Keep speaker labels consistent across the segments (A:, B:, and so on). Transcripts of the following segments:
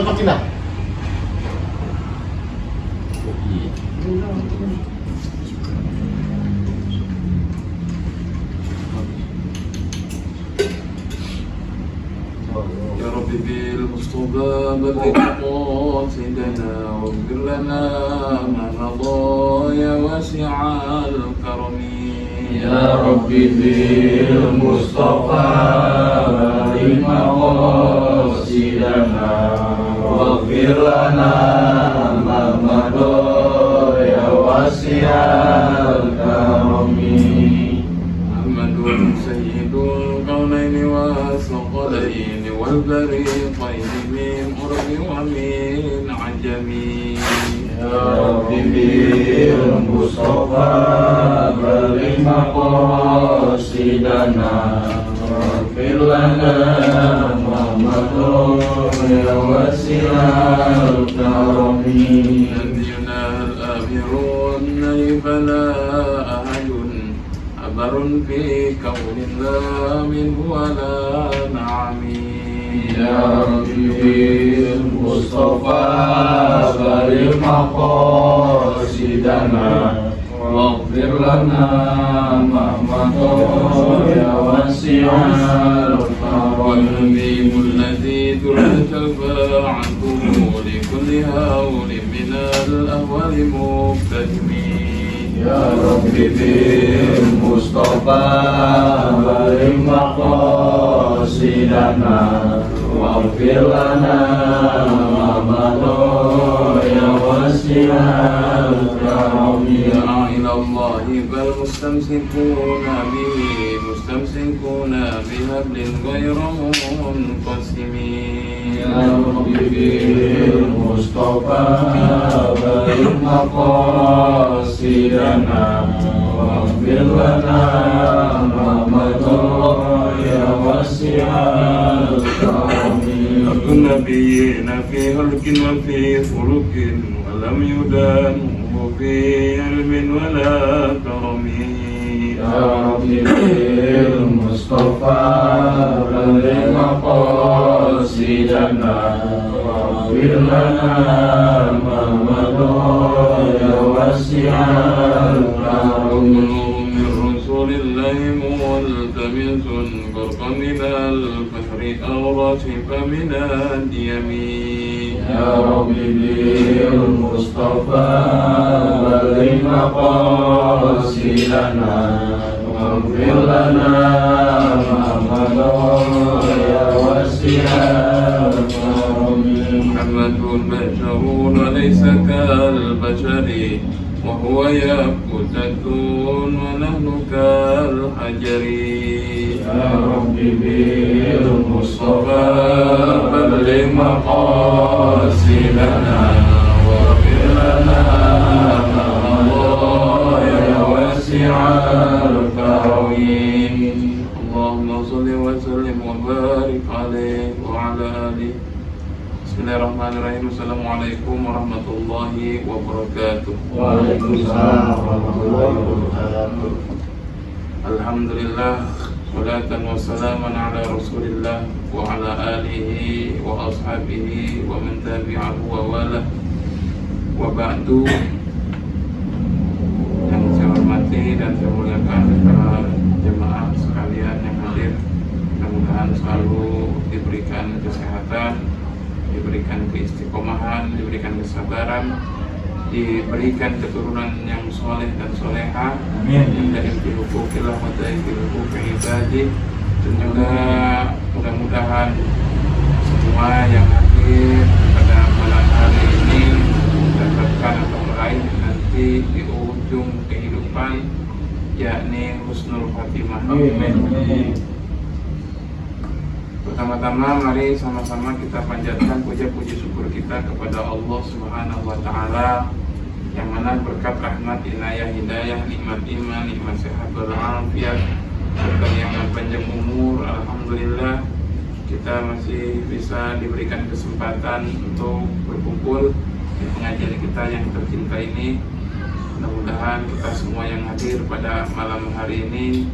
A: cocokin dah.
B: يا رب بالمصطفى بلغ مقاصدنا واغفر لنا ما مضى يا واسع الكرم
C: يا رب بالمصطفى بلغ مقاصدنا واغفر لنا ما مضى يا واسع الكرم
B: محمد سيد الكونين والثقلين والفريقين من أرض ومن عجم
C: يا رب بالمصطفى بلغ مقاصدنا واغفر لنا ما مضى يا واسع الكرم
B: نبينا الآمرون فلا أحد أبر في كون لا منه ولا نعم
C: يا رب بالمصطفى بلغ مقاصدنا واغفر لنا ما مضى يا واسع الكرم
B: والنبي الذي ترك الفاعته لكل هول من الأهوال مقتدم
C: يا رب بالمصطفى بلغ مقاصدنا واغفر لنا ما مضى يا واسع الكرم
B: إلى الله بل مستمسكون به مستمسكون بهبل غير منقسم
C: يا رب بالمصطفى بلغ مقاصدنا واغفر لنا ما مضى يا واسع الكرم
B: النبيين في هلك وفي خلق ولم يدانوا في علم ولا كرم
C: يا رب بالمصطفى بلغ مقاصدنا واغفر لنا ما مضى يا واسع الكرم
B: من رسول الله ملتمس غرقا من البحر أو رشف من اليمين
C: يا رب بالمصطفى بلغ مقاصدنا واغفر لنا ما مضى يا واسع الكرم
B: محمد بشر وليس كالبشر وهو يقتل ونحن كالحجر
C: يا رب بالمصطفى بلغ مقاصدنا واغفر لنا ما مضى يا واسع الكرم
B: اللهم صل وسلم وبارك عليه وعلى آله. Bismillahirrahmanirrahim. Assalamualaikum warahmatullahi wabarakatuh.
C: Waalaikumsalam warahmatullahi wabarakatuh.
B: Alhamdulillah, salatan wa salaman ala rasulillah wa ala alihi wa ashabihi wa man tabi'ahu wa wala wa ba'du. Yang saya hormati dan saya muliakan para jemaah sekalian yang hadir, mudah-mudahan selalu diberikan kesehatan, diberikan keistiqomahan, diberikan kesabaran, diberikan keturunan yang soleh dan soleha, yang dari hukukillah wa dari hukuk ibadi, dan juga mudah-mudahan semua yang hadir pada malam hari ini mendapatkan atau meraih nanti di ujung kehidupan, yakni husnul khatimah. Amin. Pertama-tama mari sama-sama kita panjatkan puja-puji syukur kita kepada Allah Subhanahu wa taala yang mana berkat rahmat, inayah, hidayah, nikmat iman, nikmat sehat walafiat serta nikmat panjang umur, alhamdulillah kita masih bisa diberikan kesempatan untuk berkumpul di pengajian kita yang tercinta ini. Mudah-mudahan kita semua yang hadir pada malam hari ini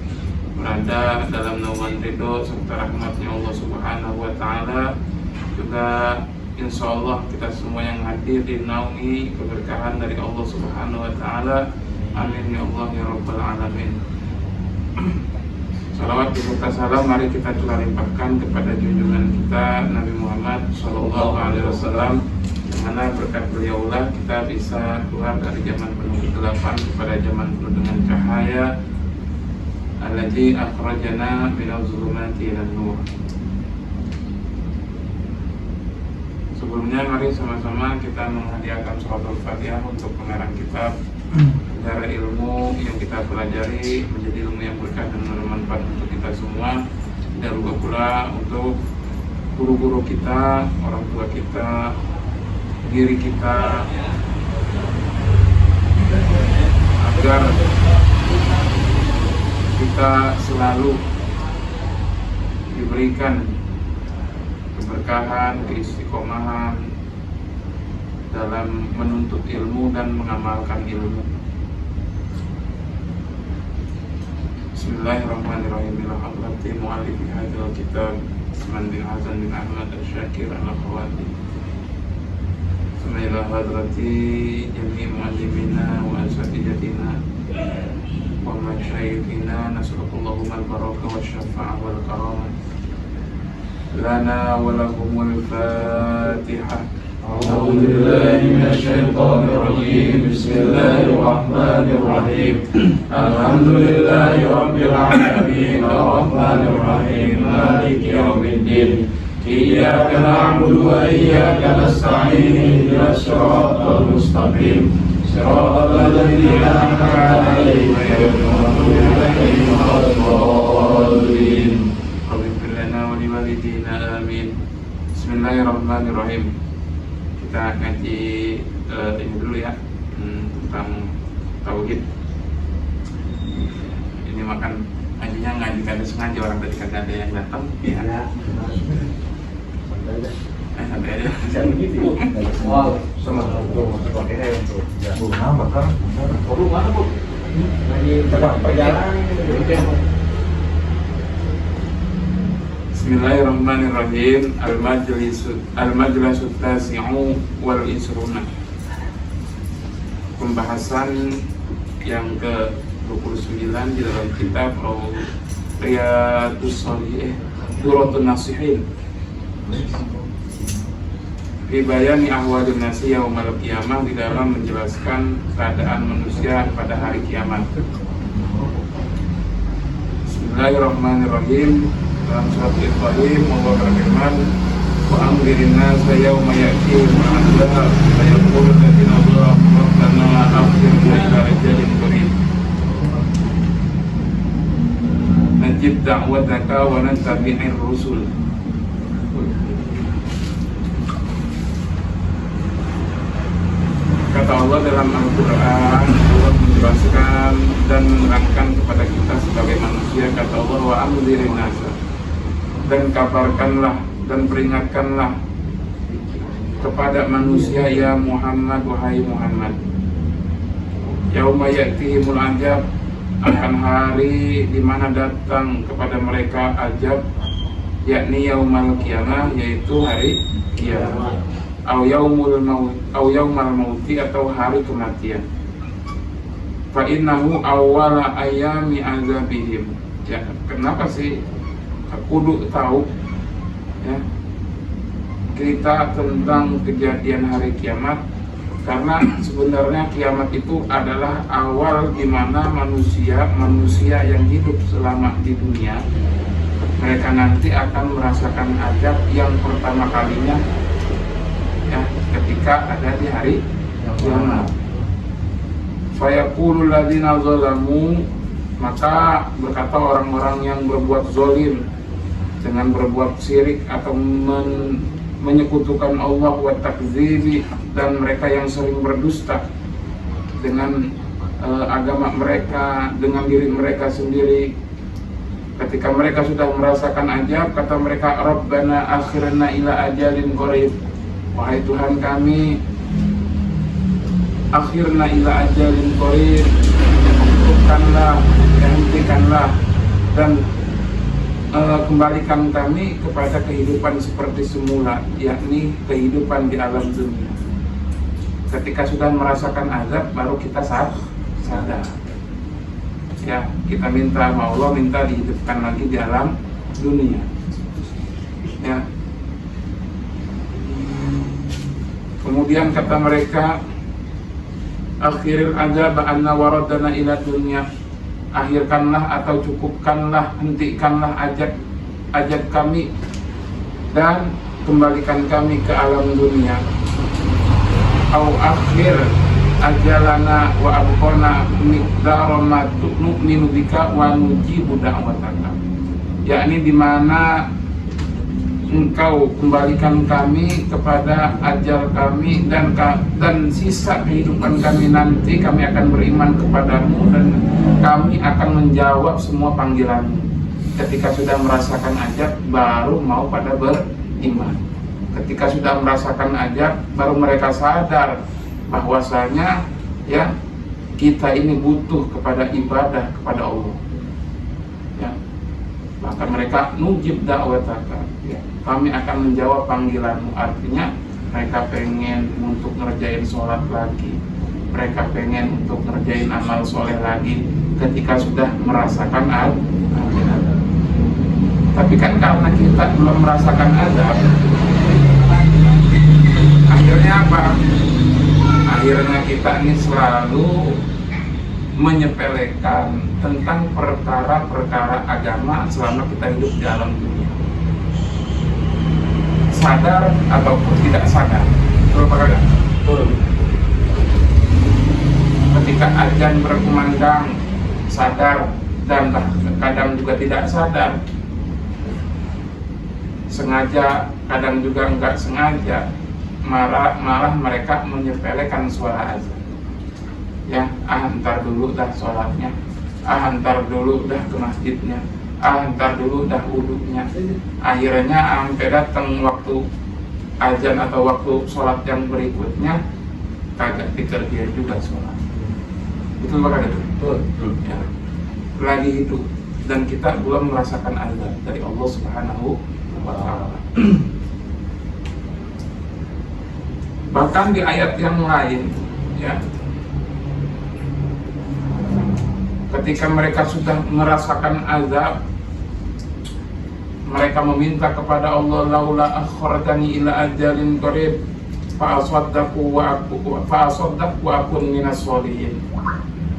B: berada dalam naungan ridho serta rahmatnya Allah Subhanahu wa taala, juga insya Allah kita semua yang hadir dinaungi keberkahan dari Allah Subhanahu wa Ta'ala. Amin ya Allah ya Rabbal Alamin. Salawat beserta salam mari kita telah limpahkan kepada junjungan kita Nabi Muhammad Sallallahu Alaihi Wasallam, di mana berkat beliaulah kita bisa keluar dari zaman penuh kegelapan kepada zaman penuh dengan cahaya. Alladzi akhrajana minaz zulumati ilan nur. Sebelumnya mari sama-sama kita menghadiahkan suratul Fatihah untuk pengarang kitab agar ilmu yang kita pelajari menjadi ilmu yang berkah dan bermanfaat untuk kita semua. Dan juga pula untuk guru-guru kita, orang tua kita, diri kita, agar kita selalu diberikan keberkahan, keistiqomahan dalam menuntut ilmu dan mengamalkan ilmu. Bismillahirrahmanirrahim. Ila hadrati mu'allifi hadzal kitab Usman bin Hasan bin Ahmad Asy-Syakir al-Akhwati. Ila hadrati jami' mu'allimina wa asatidatina wa masyayikhina, nas'alullahumma al-barakah wa syafa'ah wal karamah lana wa lahumul Fatihah.
C: أعوذ بالله من الشيطان الرجيم. بسم الله الرحمن الرحيم. الحمد لله رب العالمين الرحمن الرحيم مالك يوم الدين. إياك نعبد وإياك نستعين. اهدنا الصراط المستقيم صراط الذين أنعمت عليهم غير المغضوب عليهم ولا الضالين.
B: رب اغفر لنا ولوالدينا آمين. Bismillahirrahmanirrahim. Kita ngaji ini dulu ya, tentang tauhid. Ini makan ngajinya ngaji kada sengaja, orang tadi kagak ada yang datang ya. Santai aja.
C: Wow, sama untuk pakai untuk nama kan. Perlu mana Bu? Lagi perjalanan ini.
B: Bismillahirrahmanirrahim. Al-Majlisut Tasi'u wal Isruna. Pembahasan yang ke-29 di dalam kitab Riyadhus Shalihin, Duratun Nasihin, fi bayani ahwadun nasi yaumal qiyamah, di dalam menjelaskan keadaan manusia pada hari kiamat. Bismillahirrahmanirrahim. Dalam surat Ibrahim Allah berfirman, wa amdirin nasa yawma ya'tihim al-'adab fa yaqulu alladziina zalamu rabbana akhirna ila ajalin qarib najib da'wataka wa nattabi'ir rusul. Kata Allah dalam Al-Quran, Allah menjelaskan dan menerangkan kepada kita sebagai manusia. Kata Allah, wa amdirin nasa, dan kabarkanlah dan peringatkanlah kepada manusia ya Muhammad, wahai Muhammad, yauma ya'tihimul ajab, akan hari di mana datang kepada mereka ajab, yakni yaumal qiyamah, yaitu hari kiamat, au yaumal mauti, atau hari kematian. Fa innahu awwala ayami azabihim. Ya, kenapa sih kudu tahu ya kita tentang kejadian hari kiamat? Karena sebenarnya kiamat itu adalah awal di mana manusia yang hidup selama di dunia, mereka nanti akan merasakan azab yang pertama kalinya ya ketika ada di hari kiamat. Fayaqulul ladzina zalamu, maka berkata orang-orang yang berbuat zalim dengan berbuat syirik atau menyekutukan Allah, wa takdzibi, dan mereka yang sering berdusta dengan agama mereka, dengan diri mereka sendiri. Ketika mereka sudah merasakan azab, kata mereka, Rabbana akhirna ila ajalin qarib, wahai Tuhan kami, akhirna ila ajalin qarib, hentikanlah dan kembalikan kami kepada kehidupan seperti semula, yakni kehidupan di alam dunia. Ketika sudah merasakan azab, baru kita sadar. Ya, kita minta sama Allah, minta dihidupkan lagi di alam dunia. Ya. Kemudian kata mereka, akhiril azab anna waradana ila dunya. Akhirkanlah atau cukupkanlah, hentikanlah ajab kami dan kembalikan kami ke alam dunia. Au akhir ajalana wa abqana miqdara ma nu'minu bika wa nujibu da'wataka. Yakni di mana engkau kembalikan kami kepada ajal kami dan sisa kehidupan kami nanti kami akan beriman kepadamu dan kami akan menjawab semua panggilanmu. Ketika sudah merasakan ajab baru mau pada beriman. Ketika sudah merasakan ajab baru mereka sadar bahwasanya ya kita ini butuh kepada ibadah kepada Allah. Ya. Maka mereka nujib da'wataka. Ya. Kami akan menjawab panggilanmu. Artinya mereka pengen untuk ngerjain sholat lagi, mereka pengen untuk ngerjain amal soleh lagi ketika sudah merasakan azab. Tapi kan karena kita belum merasakan azab, akhirnya apa? Akhirnya kita ini selalu menyepelekan tentang perkara-perkara agama selama kita hidup di alam dunia, sadar ataupun tidak sadar. Betul apa kagak? Betul. Ketika azan berkumandang, sadar dan kadang juga tidak sadar, sengaja kadang juga enggak sengaja, malah mereka menyepelekan suara azan. Ya, ntar dulu dah sholatnya, ntar dulu dah ke masjidnya, ntar dulu dah wudhunya. Akhirnya sampai datang waktu azan atau waktu sholat yang berikutnya kagak dikerjain juga sholat. Betul bakal itu? Betul. Ya. Lagi hidup dan kita belum merasakan azab dari Allah Subhanahu wa Ta'ala. Bahkan di ayat yang lain, ya, ketika mereka sudah merasakan azab, mereka meminta kepada Allah, laula akhartani ila ajalin qarib fa asaddaqu wa akun minas sholihin.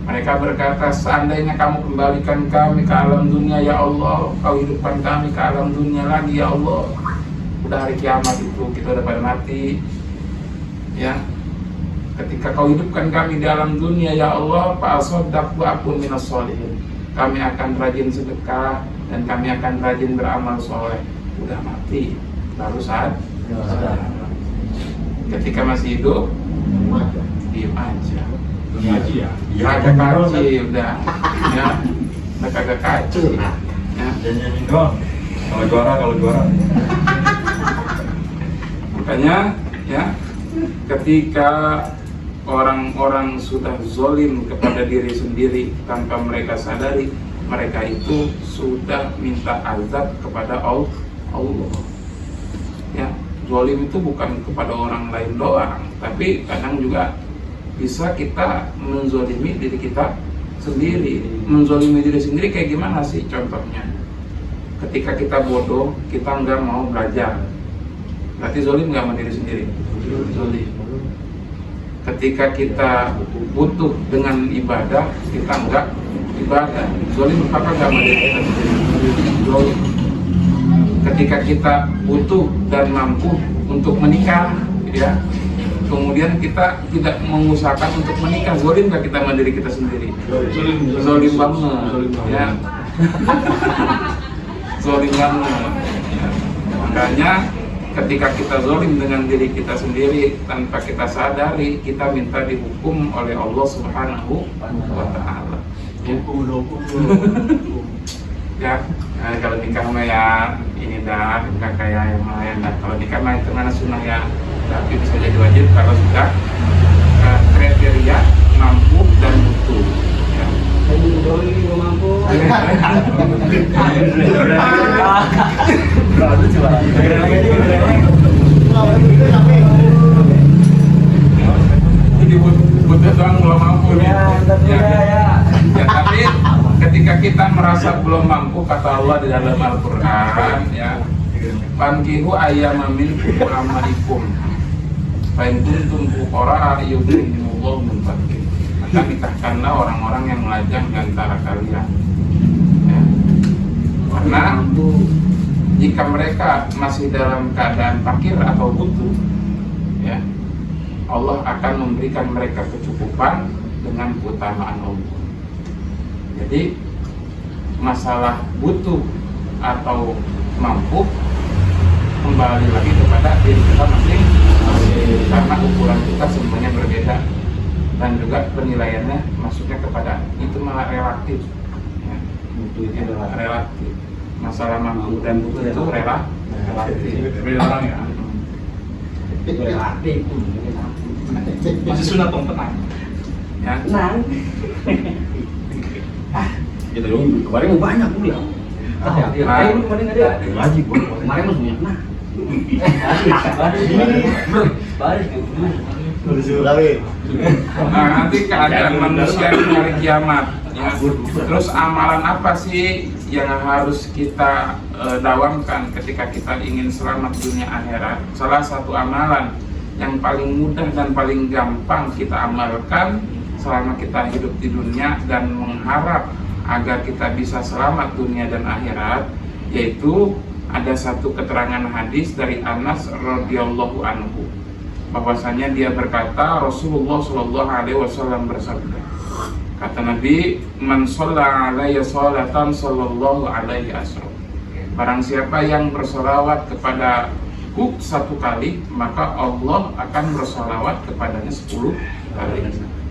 B: Mereka berkata, seandainya kamu kembalikan kami ke alam dunia ya Allah, kau hidupkan kami ke alam dunia lagi ya Allah, udah hari kiamat itu kita udah pada mati. Ya, ketika kau hidupkan kami di alam dunia ya Allah, fa asaddaqu wa akun minas sholihin, kami akan rajin sedekah dan kami akan rajin beramal soleh. Udah mati baru saat ketika masih hidup diem aja. Kaji ya? Kagak kaji udah, ya, udah kagak kaji. Ya.
C: Nyanyi doang. Kalau juara.
B: Makanya, ya, ketika orang-orang sudah zolim kepada diri sendiri tanpa mereka sadari, mereka itu sudah minta azab kepada Allah. Ya, zolim itu bukan kepada orang lain doang, tapi kadang juga bisa kita menzolimi diri kita sendiri. Menzolimi diri sendiri kayak gimana sih contohnya? Ketika kita bodoh, kita nggak mau belajar, berarti zolim nggak sama diri sendiri? Zolim. Ketika kita butuh dengan ibadah, kita nggak ibadah, zolim apa nggak sama diri kita sendiri? Zolim. Ketika kita butuh dan mampu untuk menikah, ya, kemudian kita tidak mengusahakan untuk menikah, zolim nggak kita sama diri kita sendiri? Zolim banget, ya. Zolim banget. Ya. Makanya ketika kita zolim dengan diri kita sendiri tanpa kita sadari, kita minta dihukum oleh Allah Subhanahu wa Ta'ala. Ya, nah, kalau nikah mah ya ini dah, bukan kayak yang lain dah. Kalau nikah mah itu mana sunnah ya, tapi bisa jadi wajib kalau sudah kriteria mampu dan butuh. Ya. mampu nih. Ya, tapi ketika kita merasa belum mampu, kata Allah di dalam Al-Quran, ya, fankihu ayyama minkum wa amalikum fa in kuntum fuqara yughnihimullahu min fadlihi. Maka nikahkanlah orang-orang yang melajang di antara kalian, ya. Karena jika mereka masih dalam keadaan fakir atau butuh, ya, Allah akan memberikan mereka kecukupan dengan keutamaan Allah. Jadi masalah butuh atau mampu kembali lagi kepada diri kita masing-masing, karena ukuran kita semuanya berbeda dan juga penilaiannya masuknya kepada itu malah relatif, ya. Butuh itu relatif. Masalah mampu dan butuh itu relatif. Beda orang ya.
C: Relatif.
A: Masih sunat dong, tenang.
B: Ya.
C: Tenang.
A: Gitu dong.
C: Kemarin banyak pun ya. Kemarin ada. Ngaji gua. Kemarin mas banyak nah.
B: Nah, nanti keadaan manusia di hari kiamat, ya. Terus amalan apa sih yang harus kita dawamkan ketika kita ingin selamat dunia akhirat? Salah satu amalan yang paling mudah dan paling gampang kita amalkan selama kita hidup di dunia dan mengharap agar kita bisa selamat dunia dan akhirat, yaitu ada satu keterangan hadis dari Anas radhiyallahu anhu, bahwasanya dia berkata, Rasulullah Shallallahu Alaihi Wasallam bersabda, kata Nabi, man shalla alayya sholatan sallallahu alaihi asram. Barang siapa yang bersolawat kepadaku satu kali, maka Allah akan bersolawat kepadanya 10 kali.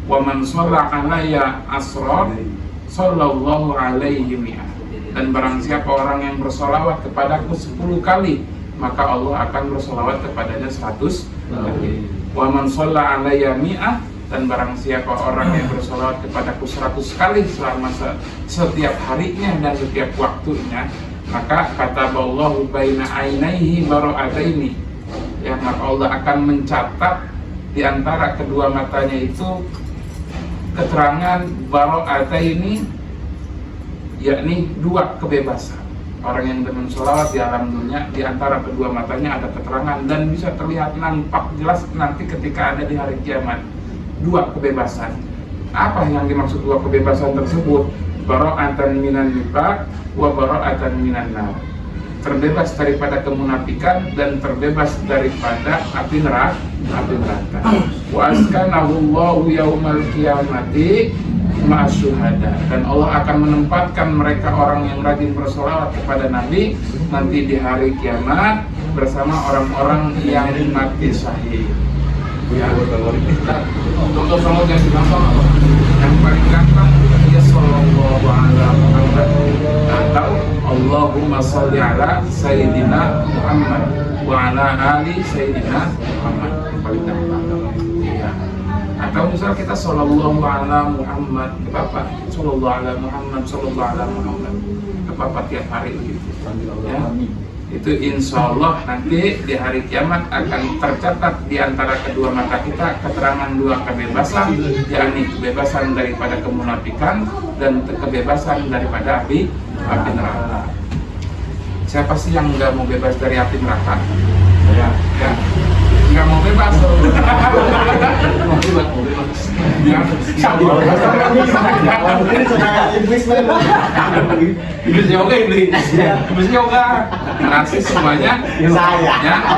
B: Wa man shalla alayya asram sallallahu alaihi mi'ah. Dan barang siapa orang yang bersolawat kepadaku 10 kali, maka Allah akan bersolawat kepadanya 100 kali. Wa man shalla alayya mi'ah, dan barang siapa orang yang bersolawat kepadaku 100 kali selama setiap harinya dan setiap waktunya, maka kata Allah baina ainaihi bara'ataini, ya, maka Allah akan mencatat di antara kedua matanya itu keterangan bara'ataini, yakni 2 kebebasan. Orang yang dengan sholawat di alam dunia, di antara kedua matanya ada keterangan dan bisa terlihat nampak jelas nanti ketika ada di hari kiamat. 2 kebebasan. Apa yang dimaksud 2 kebebasan tersebut? Bara'atan minan nifaq wa bara'atan minan nar. Terbebas daripada kemunafikan dan terbebas daripada api neraka. Wa askanahu Allahu yaumal qiyamati ma'asyuhada. Dan Allah akan menempatkan mereka orang yang rajin bersolawat kepada Nabi nanti di hari kiamat bersama orang-orang yang mati syahid. Ya, contoh salawat yang gampang apa? Yang paling gampang ya sallallahu ala Muhammad atau Allahumma sholli ala Sayyidina Muhammad wa ala ali Sayyidina Muhammad, yang paling gampang. Ya. Atau misal kita sallallahu ala Muhammad, apa? Sallallahu ala Muhammad, sallallahu ala Muhammad. Apa tiap hari begitu. Ya. Itu insya Allah nanti di hari kiamat akan tercatat di antara kedua mata kita keterangan 2 kebebasan, yakni kebebasan daripada kemunafikan dan kebebasan daripada api neraka. Siapa sih yang nggak mau bebas dari api neraka? Ya, nggak mau bebas. Ya, Rasis semuanya ya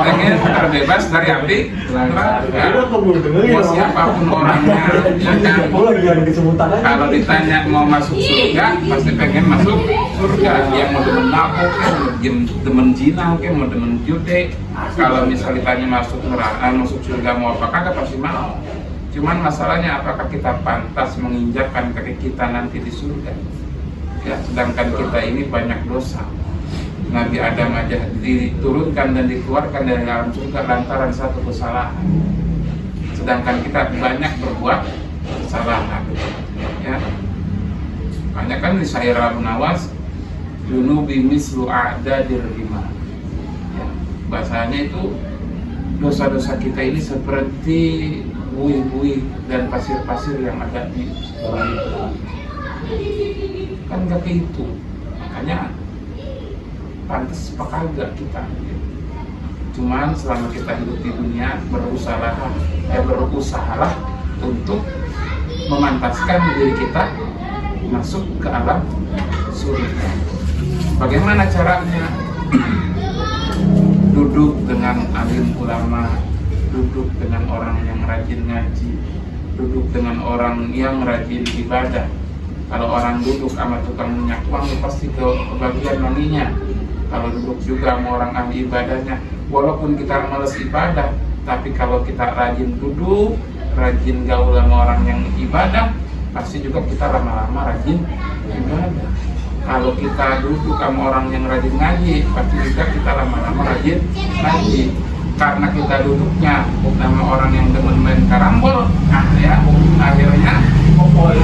B: pengen terbebas dari api neraka. Mau siapapun orangnya, ya kan? Kalau ditanya mau masuk surga, pasti pengen masuk surga. Yang mau demen mabuk, yang demen zina, mau demen jude. Kalau misal ditanya masuk neraka, masuk surga mau apa kagak, pasti mau. Cuman masalahnya apakah kita pantas menginjakkan kaki kita nanti di surga? Ya, sedangkan kita ini banyak dosa. Nabi Adam aja diturunkan dan dikeluarkan dari alam surga lantaran satu kesalahan. Sedangkan kita banyak berbuat kesalahan. Ya. Makanya kan di Syairah Nawas Junubi mislu a'dadir rimah. Ya. Bahasanya itu dosa-dosa kita ini seperti buih-buih dan pasir-pasir yang ada di bawah itu. Kan nggak kayak itu. Makanya pantas apa kagak kita. Cuman selama kita hidup di dunia berusahalah untuk memantaskan diri kita masuk ke alam surga. Bagaimana caranya? Duduk dengan alim ulama, duduk dengan orang yang rajin ngaji, duduk dengan orang yang rajin ibadah. Kalau orang duduk sama tukang minyak uang, pasti kebagian wanginya. Kalau duduk juga sama orang ahli ibadahnya, walaupun kita malas ibadah, tapi kalau kita rajin duduk, rajin gaul sama orang yang ibadah, pasti juga kita lama-lama rajin ibadah. Kalau kita duduk sama orang yang rajin ngaji, pasti juga kita lama-lama rajin ngaji. Karena kita duduknya sama orang yang demen main karambol, nah ya, akhirnya pokok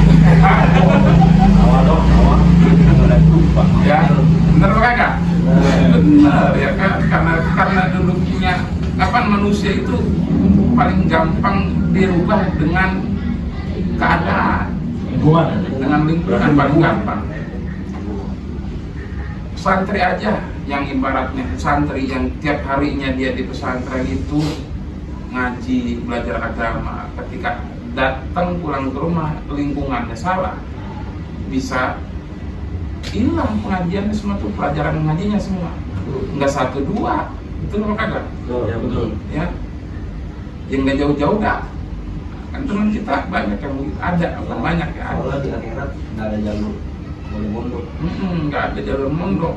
B: ya, bener apa kagak? Bener ya kan, karena duduknya manusia itu paling gampang dirubah dengan keadaan, dengan lingkungan paling gampang. Santri aja yang ibaratnya santri yang tiap harinya dia di pesantren itu ngaji, belajar agama, ketika datang pulang ke rumah lingkungannya salah, bisa hilang pengajiannya semua tuh, pelajaran ngajinya semua nggak 1, 2, betul apa kagak?
C: Ya betul.
B: Ya, yang nggak jauh-jauh dah. Kan teman kita banyak yang ada, bukan banyak ya.
C: Kalau di akhirat nggak ada jalur mondok.
B: Nggak ada jalur mondok.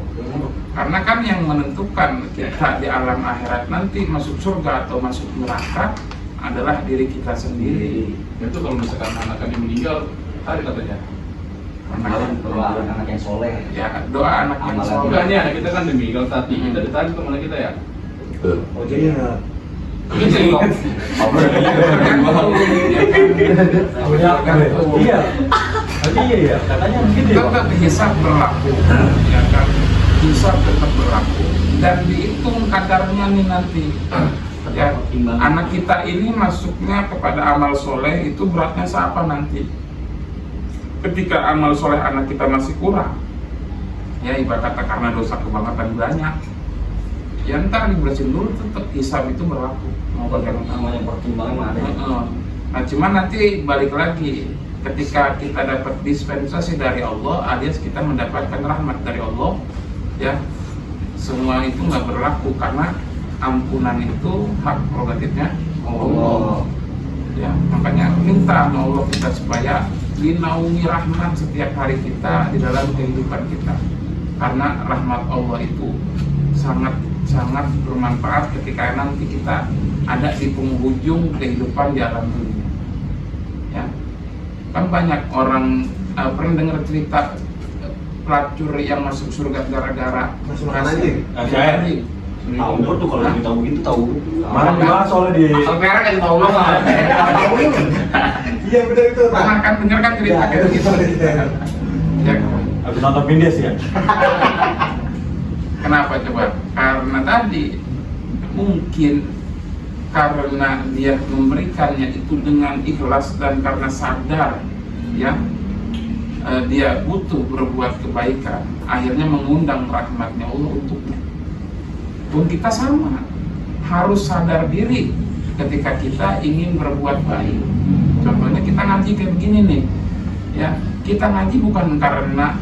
B: Karena kan yang menentukan kita di alam akhirat nanti masuk surga atau masuk neraka adalah diri kita sendiri.
A: Itu kalau misalkan anaknya meninggal, tadi katanya.
C: Doa anak yang soleh.
B: Ya, doa anak yang soleh.
A: Bukannya anak kita kan meninggal tadi, kita ditarik ke mana kita ya?
C: Oh jadi iya. Iya, katanya begitu ya.
B: Tetap hisab berlaku, ya kan? Hisab tetap berlaku dan dihitung kadarnya nih nanti. Ya, anak kita ini masuknya kepada amal soleh itu beratnya seapa nanti? Ketika amal soleh anak kita masih kurang, ya ibarat kata karena dosa kebangetan banyak, ya ntar dibersihin dulu, tetap hisab itu berlaku. Mau bagaimana?
C: Namanya pertimbangan ada.
B: Nah, cuman nanti balik lagi, ketika kita dapat dispensasi dari Allah, alias kita mendapatkan rahmat dari Allah, ya semua itu nggak berlaku karena ampunan itu hak prerogatifnya Allah. Ya, makanya minta sama Allah kita supaya dinaungi rahmat setiap hari kita di dalam kehidupan kita, karena rahmat Allah itu sangat bermanfaat ketika nanti kita ada di penghujung kehidupan di alam dunia. Ya, kan banyak orang pernah dengar cerita pelacur yang masuk surga gara-gara
C: masuk anjing.
B: anjing.
C: Tahu tuh kalau kita begitu tahu.
D: Mana dibahas soalnya di
C: merah kan tahu lo mah. Iya benar itu.
B: Pernah kan dengar kan cerita kayak gitu. Ya,
D: habis nonton Vindes ya.
B: kenapa coba? Karena tadi mungkin karena dia memberikannya itu dengan ikhlas dan karena sadar, ya dia butuh berbuat kebaikan, akhirnya mengundang rahmatnya Allah untuknya. Pun kita sama, harus sadar diri ketika kita ingin berbuat baik. Contohnya kita ngaji kayak begini nih, ya kita ngaji bukan karena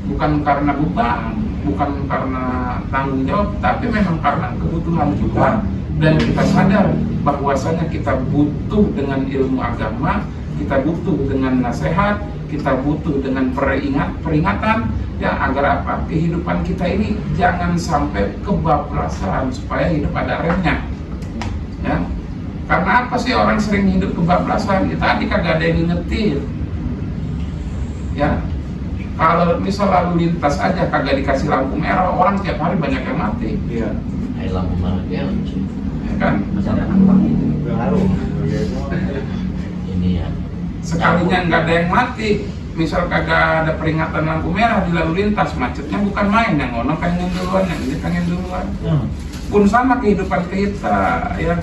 B: bukan karena beban, bukan karena tanggung jawab, tapi memang karena kebutuhan kita, dan kita sadar bahwasanya kita butuh dengan ilmu agama, kita butuh dengan nasihat, kita butuh dengan peringatan, ya agar apa? Kehidupan kita ini jangan sampai kebablasan, supaya hidup ada remnya. Ya. Karena apa sih orang sering hidup kebablasan? Ya tadi kagak ada yang ngingetin. Ya. Kalau misal lalu lintas aja kagak dikasih lampu merah, orang setiap hari banyak yang mati.
C: Iya.
E: Lampu merah ya,
B: kan?
E: ini ya.
B: Sekalinya nggak ada yang mati, misal kagak ada peringatan lampu merah di lalu lintas, macetnya bukan main, yang ono pengen duluan, yang ini pengen duluan. Pun sama kehidupan kita, ya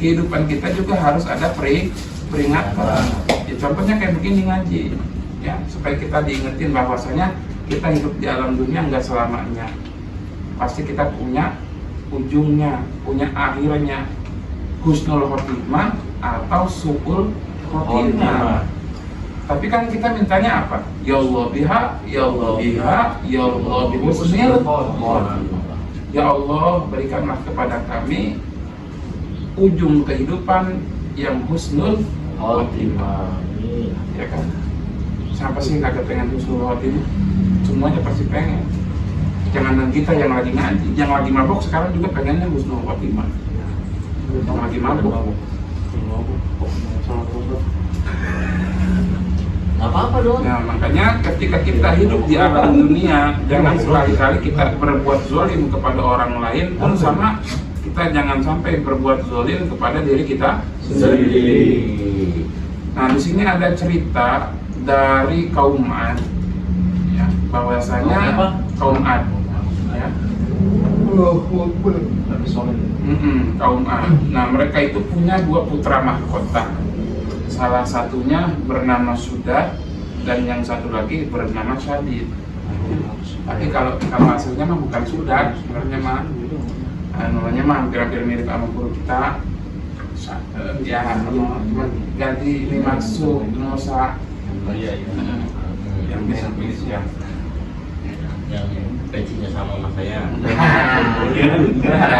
B: kehidupan kita juga harus ada peringatan. Ya, contohnya kayak begini ngaji, ya supaya kita diingetin bahwasanya kita hidup di alam dunia nggak selamanya. Pasti kita punya ujungnya, punya akhirnya, husnul khotimah atau su'ul khotimah. Tapi kan kita mintanya apa? Ya Allah biha, ya Allah biha, ya Allah bihusnil khotimah. Ya Allah berikanlah kepada kami ujung kehidupan yang husnul khotimah. Ya kan? Siapa sih nggak pengen husnul khotimah? Semuanya pasti pengen. Jangan kita yang lagi ngaji, yang lagi mabuk sekarang juga pengennya husnul khotimah. Yang lagi mabuk.
E: Nggak apa-apa dong.
B: Nah, makanya ketika kita hidup di alam dunia, jangan sekali-kali kita berbuat zalim kepada orang lain pun sama. Kita jangan sampai berbuat zalim kepada diri kita sendiri. Nah, di sini ada cerita dari kaum Ad, ya, bahwasanya kaum Ad, ya. Kaum Ad. Nah, mereka itu punya 2 putra mahkota. Salah satunya bernama Sudad dan yang satu lagi bernama Syadid. Tapi kalau hasilnya mah bukan Sudad, sebenarnya mah namanya mah hampir mirip sama guru kita. Ya, cuma ganti ini masuk Nusa. Yang bisa tulis ya.
E: Yang pensinya sama sama saya.
B: Jadi ada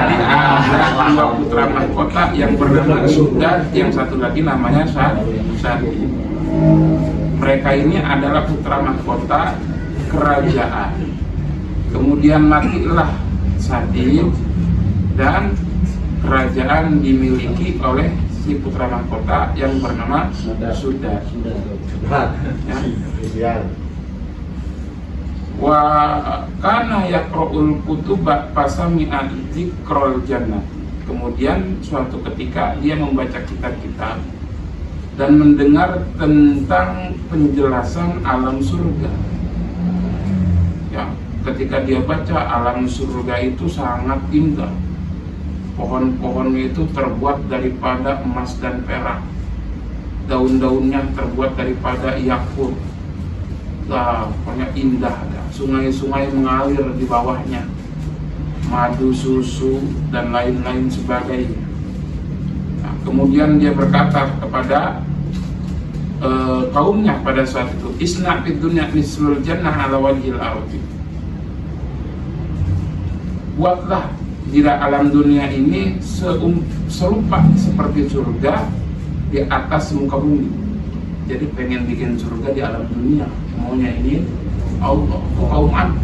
B: 2 putra mahkota yang bernama Sudad, yang satu lagi namanya Syadid. Mereka ini adalah putra mahkota kerajaan. Kemudian matilah Syadid dan kerajaan dimiliki oleh si putra mahkota yang bernama Sudad. Ya. Wa kana yaqra'ul kutuba fasami'a dzikrul jannah. Kemudian suatu ketika dia membaca kitab-kitab dan mendengar tentang penjelasan alam surga. Ya, ketika dia baca alam surga itu sangat indah. Pohon-pohonnya itu terbuat daripada emas dan perak. Daun-daunnya terbuat daripada yakut. Pokoknya indah, sungai-sungai mengalir di bawahnya, madu, susu, dan lain-lain sebagainya. Nah, kemudian dia berkata kepada kaumnya pada saat itu, isna fid dunya mislul jannah ala wajhil ardi. Buatlah di alam dunia ini serupa seperti surga di atas muka bumi. Jadi pengen bikin surga di alam dunia, maunya ini Allah, kaum Ad.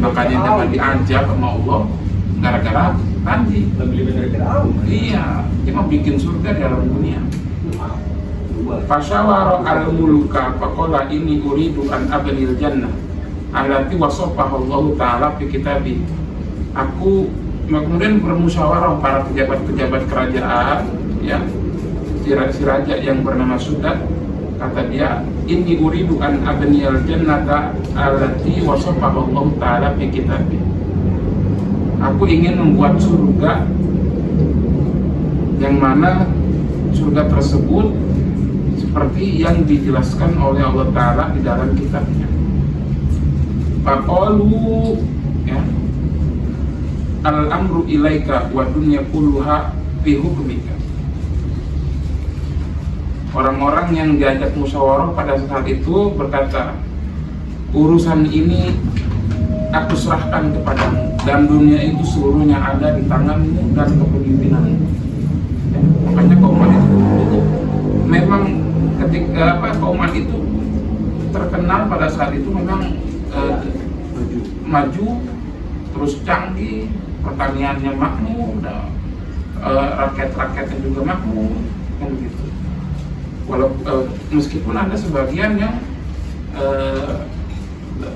B: Makanya jangan diajak sama Allah gara-gara tadi. Iya, dia mau bikin surga di alam dunia. Fasyawara al-muluka faqala ini uridu an abnil jannah allati wasafaha Allah taala fi kitabih. Aku kemudian bermusyawarah para pejabat-pejabat kerajaan, ya, si raja yang bernama Sudad. Kata dia, inni uridu an abniyal jannata allati wasafaha Allah taala fi kitabih. Aku ingin membuat surga yang mana surga tersebut seperti yang dijelaskan oleh Allah taala di dalam kitabnya. Faqalu, ya, al-amru ilaika wa dunya kulluha fi hukmika. Orang-orang yang diajak musyawarah pada saat itu berkata, urusan ini aku serahkan kepadamu dan dunia itu seluruhnya ada di tanganmu dan kepemimpinanmu. Ya, makanya kauman itu memang ketika kauman itu terkenal pada saat itu memang maju, terus canggih, pertaniannya makmur, rakyat-rakyatnya juga makmur, kan begitu. Meskipun ada sebagian yang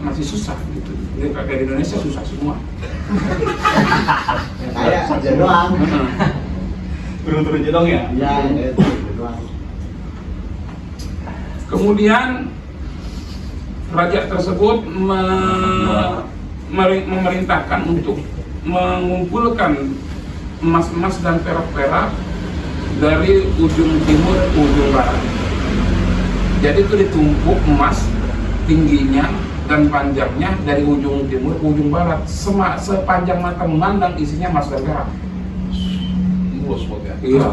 B: masih susah gitu. Jadi kayak di Indonesia susah semua.
C: Kayak aja doang.
D: Turun-turun jedong ya?
C: Ya, itu doang.
B: Kemudian raja tersebut memerintahkan untuk mengumpulkan emas-emas dan perak-perak dari ujung timur ke ujung barat. Jadi itu ditumpuk emas tingginya dan panjangnya dari ujung timur ke ujung barat, sepanjang mata memandang isinya emas dan perak.
A: Bos ya.
B: Iya.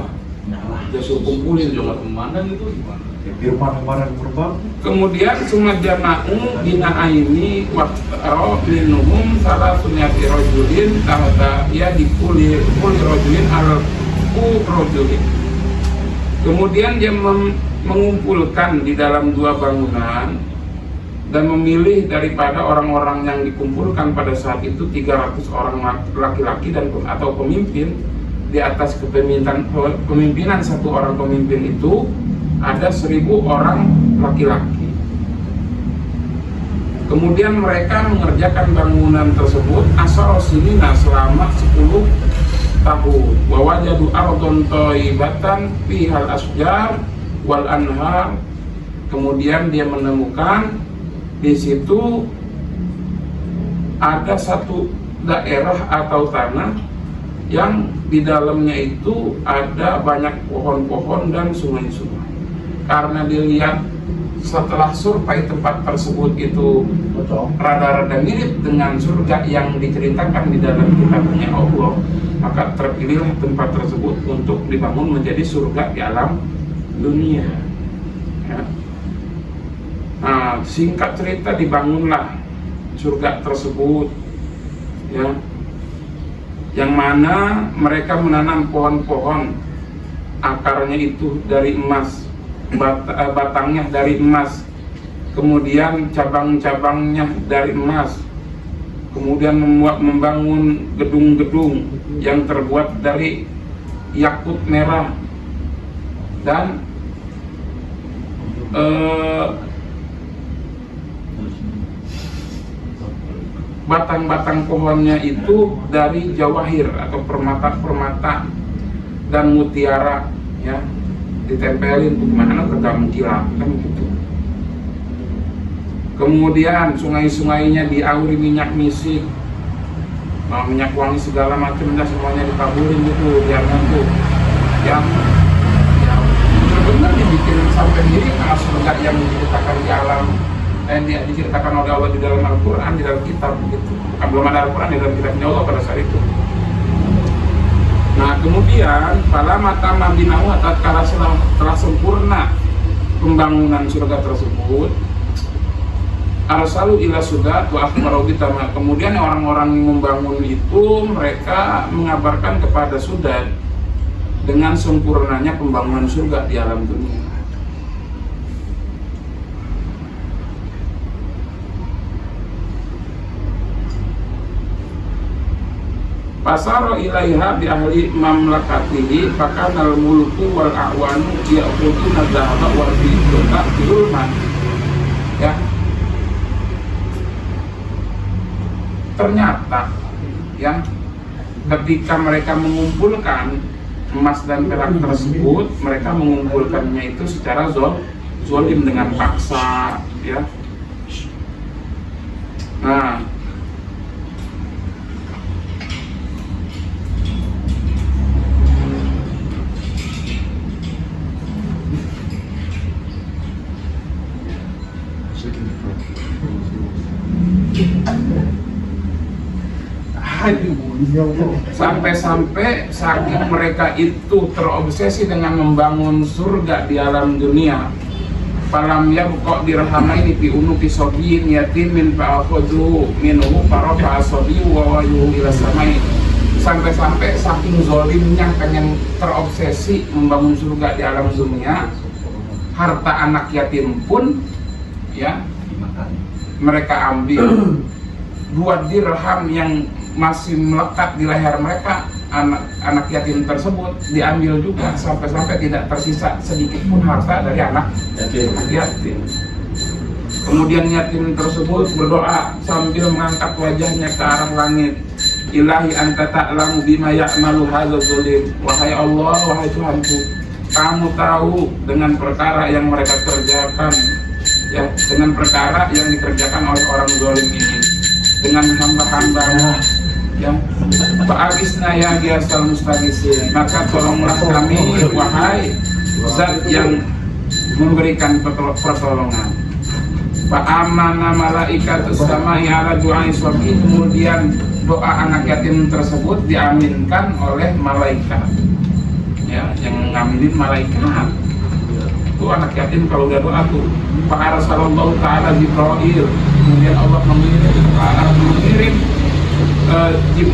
B: Jadi kumpulin
A: Coba
B: juga.
A: memandang itu gimana?
C: Firman kemarin berbang.
B: Kemudian sumajama'u bina aini waqtaro minhum salah sunyati rojulin tahta ya dikuli rojulin al-ku rojulin. Kemudian dia mengumpulkan di dalam dua bangunan dan memilih daripada orang-orang yang dikumpulkan pada saat itu 300 orang laki-laki dan atau pemimpin. Di atas kepemimpinan satu orang pemimpin itu ada 1000 orang laki-laki. Kemudian mereka mengerjakan bangunan tersebut asal sinina selama 10 tahun. Wa wajadu ardon thayyibatan fihal asjar wal anhar. Kemudian dia menemukan di situ ada satu daerah atau tanah yang di dalamnya itu ada banyak pohon-pohon dan sungai-sungai. Karena dilihat setelah survei tempat tersebut itu rada-rada mirip dengan surga yang diceritakan di dalam kitabnya Allah, maka terpilihlah tempat tersebut untuk dibangun menjadi surga di alam dunia. Ya. Nah, singkat cerita dibangunlah surga tersebut, ya, yang mana mereka menanam pohon-pohon, akarnya itu dari emas, batangnya dari emas, kemudian cabang-cabangnya dari emas, kemudian membangun gedung-gedung yang terbuat dari yakut merah dan batang-batang pohonnya itu dari jawahir atau permata-permata dan mutiara, ya, ditempelin gimana tergantung kilat kan gitu. Kemudian sungai-sungainya diauri minyak misik, minyak wangi segala macamnya semuanya ditaburin gitu biar tuh yang benar-benar dibikin sampai mirip sama surga yang diceritakan di alam dan dia diceritakan oleh Allah di dalam Al-Quran, di dalam kitab begitu. Belum ada Al-Quran di dalam kitabnya Allah pada saat itu. Nah kemudian pada mata mabinahu tatkala telah sempurna pembangunan surga tersebut, arsalu ila sudat wa akhbaru bitama. Kemudian orang-orang yang membangun itu mereka mengabarkan kepada Sudat dengan sempurnanya pembangunan surga di alam dunia. Pasaro ilaiha bi ahli mamlakatihi fakanal mulku wal a'wanu ya'khuduna dhahaba wal fiddata zulman. Ya. Ternyata ya ketika mereka mengumpulkan emas dan perak tersebut, mereka mengumpulkannya itu secara zolim dengan paksa, ya. Nah, sampai-sampai saking mereka itu terobsesi dengan membangun surga di alam dunia, falam yabqa dirhamaini fi unuki sabiyin yatimin fa'akhudhu minhu farafa asabiyu wa wayuhu ila samai. Sampai-sampai saking zolimnya pengen terobsesi membangun surga di alam dunia, harta anak yatim pun ya mereka ambil. 2 dirham yang masih melekat di leher mereka, anak yatim tersebut diambil juga, sampai-sampai tidak tersisa sedikit pun harta dari anak yatim. Kemudian yatim tersebut berdoa sambil mengangkat wajahnya ke arah langit, Ilahi anta ta'lamu bima ya'malu hadzal zalim. Wahai Allah, wahai Tuhanku, kamu tahu dengan perkara yang mereka kerjakan, ya, dengan perkara yang dikerjakan oleh orang zalim ini, dengan hamba-hamba Ya, fa'abisna ya giasal mustagisin, maka tolonglah kami wahai zat yang memberikan pertolongan. Fa'amana malaikatus samai ala du'ai sobi, kemudian doa anak yatim tersebut diaminkan oleh malaikat. Ya, yang ngaminin malaikat. Itu anak yatim kalau udah doa tuh. Fa'arsalallahu ta'ala Jibril, kemudian Allah mengirim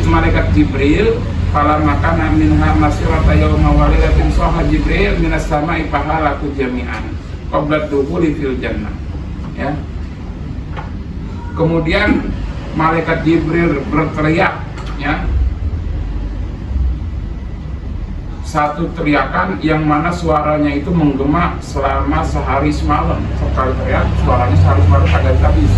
B: malaikat Jibril. Fala makana minha masirata yawma walidatin soha Jibril minas sama'i fahalaku jami'an qabla dukhuli fil jannah. Ya. Kemudian malaikat Jibril berteriak, ya, satu teriakan yang mana suaranya itu menggema selama sehari semalam. Sekali teriak suaranya sehari semalam kagak habis.